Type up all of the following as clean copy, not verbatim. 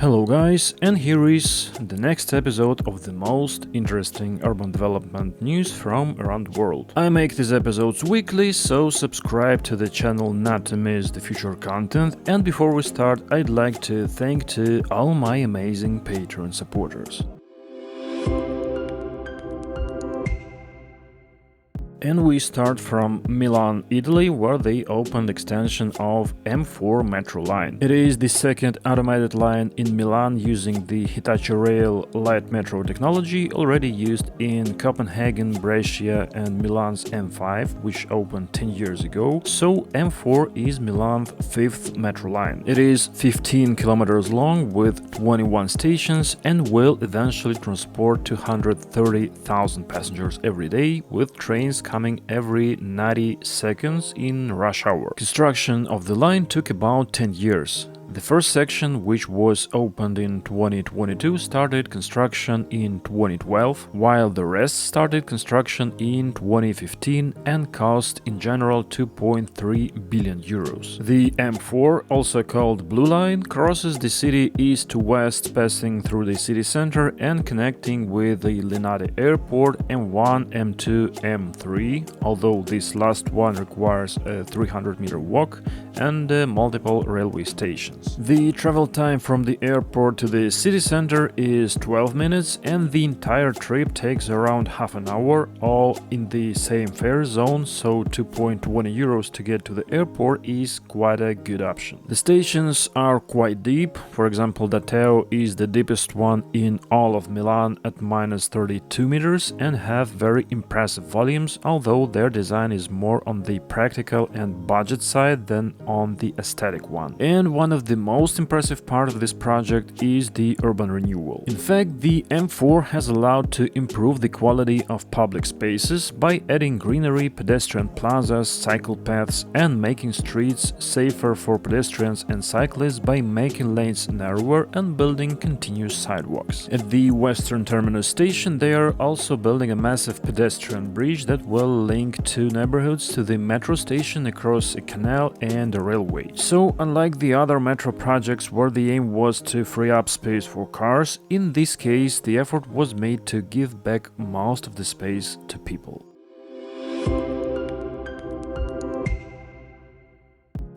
Hello guys, and here is the next episode of the most interesting urban development news from around the world. I make these episodes weekly, so subscribe to the channel not to miss the future content. And before we start, I'd like to thank to all my amazing Patreon supporters. And we start from Milan, Italy, where they opened extension of M4 metro line. It is the second automated line in Milan using the Hitachi Rail light metro technology already used in Copenhagen, Brescia and Milan's M5, which opened 10 years ago. So M4 is Milan's fifth metro line. It is 15 kilometers long with 21 stations and will eventually transport 230,000 passengers every day, with trains coming every 90 seconds in rush hour. Construction of the line took about 10 years. The first section, which was opened in 2022, started construction in 2012, while the rest started construction in 2015 and cost in general 2.3 billion euros. The M4, also called Blue Line, crosses the city east to west, passing through the city center and connecting with the Linate Airport, M1, M2, M3, although this last one requires a 300-meter walk, and multiple railway stations. The travel time from the airport to the city center is 12 minutes and the entire trip takes around half an hour, all in the same fare zone, so 2.20 euros to get to the airport is quite a good option. The stations are quite deep. For example, Dateo is the deepest one in all of Milan at minus 32 meters and have very impressive volumes, although their design is more on the practical and budget side than on the aesthetic one. And one of the most impressive part of this project is the urban renewal. In fact, the M4 has allowed to improve the quality of public spaces by adding greenery, pedestrian plazas, cycle paths, and making streets safer for pedestrians and cyclists by making lanes narrower and building continuous sidewalks. At the western terminus station, they are also building a massive pedestrian bridge that will link two neighborhoods to the metro station across a canal and a railway. So, unlike the other metro projects where the aim was to free up space for cars, in this case the effort was made to give back most of the space to people.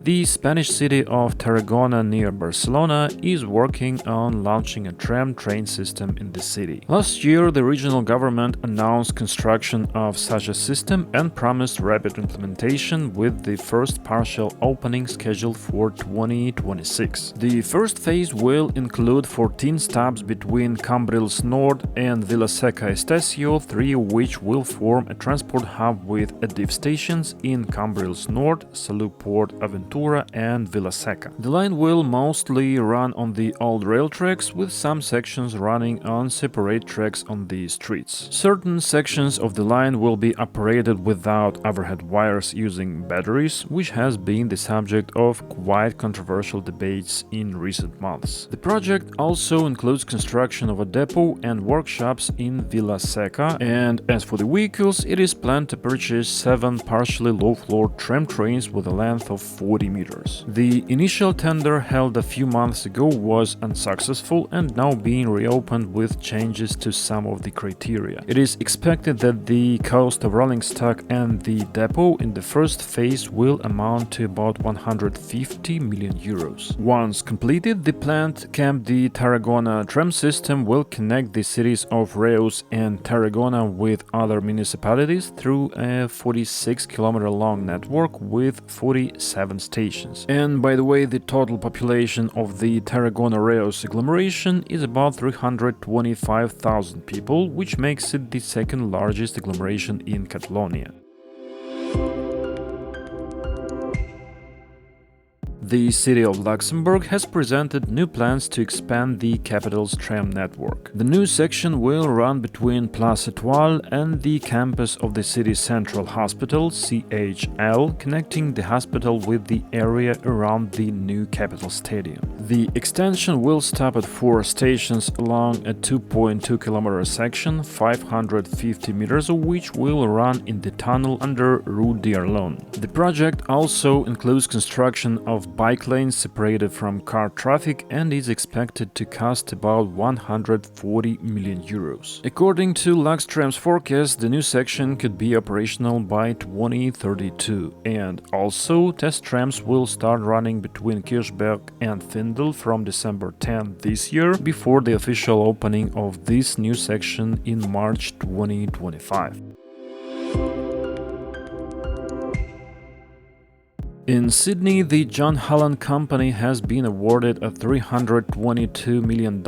The Spanish city of Tarragona near Barcelona is working on launching a tram-train system in the city. Last year, the regional government announced construction of such a system and promised rapid implementation, with the first partial opening scheduled for 2026. The first phase will include 14 stops between Cambrils Nord and Vilaseca Estacio, 3 of which will form a transport hub with additive stations in Cambrils Nord, Saluport, Aventura and Vilaseca. The line will mostly run on the old rail tracks, with some sections running on separate tracks on the streets. Certain sections of the line will be operated without overhead wires using batteries, which has been the subject of quite controversial debates in recent months. The project also includes construction of a depot and workshops in Vilaseca, and as for the vehicles, it is planned to purchase 7 partially low-floor tram trains with a length of 40 meters. The initial tender held a few months ago was unsuccessful and now being reopened with changes to some of the criteria. It is expected that the cost of rolling stock and the depot in the first phase will amount to about 150 million euros. Once completed, the planned Camp de Tarragona tram system will connect the cities of Reus and Tarragona with other municipalities through a 46-kilometer long network with 47 stations. And by the way, the total population of the Tarragona-Reus agglomeration is about 325,000 people, which makes it the second largest agglomeration in Catalonia. The city of Luxembourg has presented new plans to expand the capital's tram network. The new section will run between Place Étoile and the campus of the city's central hospital, CHL, connecting the hospital with the area around the new capital stadium. The extension will stop at 4 stations along a 2.2-kilometer section, 550 meters of which will run in the tunnel under Rue d'Arlon. The project also includes construction of bike lanes separated from car traffic and is expected to cost about 140 million euros. According to Luxtram's forecast, the new section could be operational by 2032, and also test trams will start running between Kirchberg and Findel from December 10 this year, before the official opening of this new section in March 2025. In Sydney, the John Holland Company has been awarded a $322 million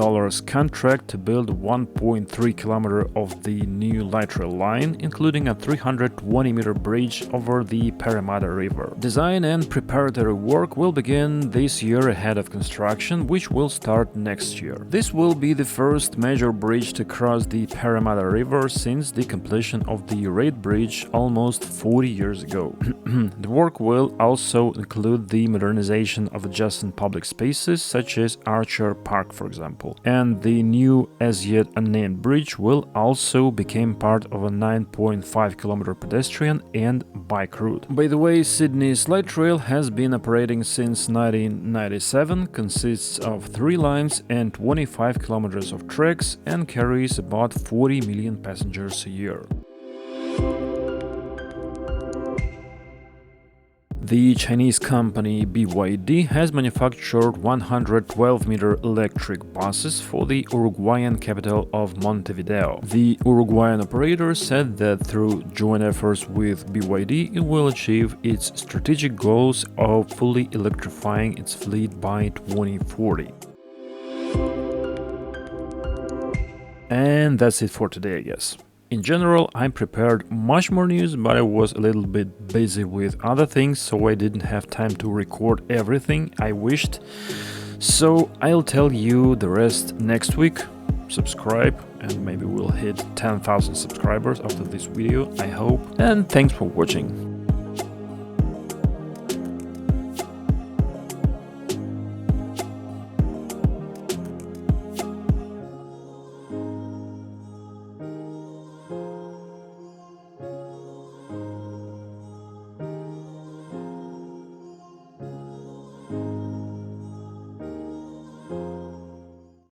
contract to build 1.3 km of the new light rail line, including a 320-meter bridge over the Parramatta River. Design and preparatory work will begin this year ahead of construction, which will start next year. This will be the first major bridge to cross the Parramatta River since the completion of the Raid Bridge almost 40 years ago. The work will also include the modernization of adjacent public spaces such as Archer Park, for example. And the new as yet unnamed bridge will also become part of a 9.5 km pedestrian and bike route. By the way, Sydney's light rail has been operating since 1997, consists of 3 lines and 25 km of tracks, and carries about 40 million passengers a year. The Chinese company BYD has manufactured 112-meter electric buses for the Uruguayan capital of Montevideo. The Uruguayan operator said that through joint efforts with BYD, it will achieve its strategic goals of fully electrifying its fleet by 2040. And that's it for today, I guess. In general, I prepared much more news, but I was a little bit busy with other things, so I didn't have time to record everything I wished. So I'll tell you the rest next week. Subscribe, and maybe we'll hit 10,000 subscribers after this video, I hope. And thanks for watching.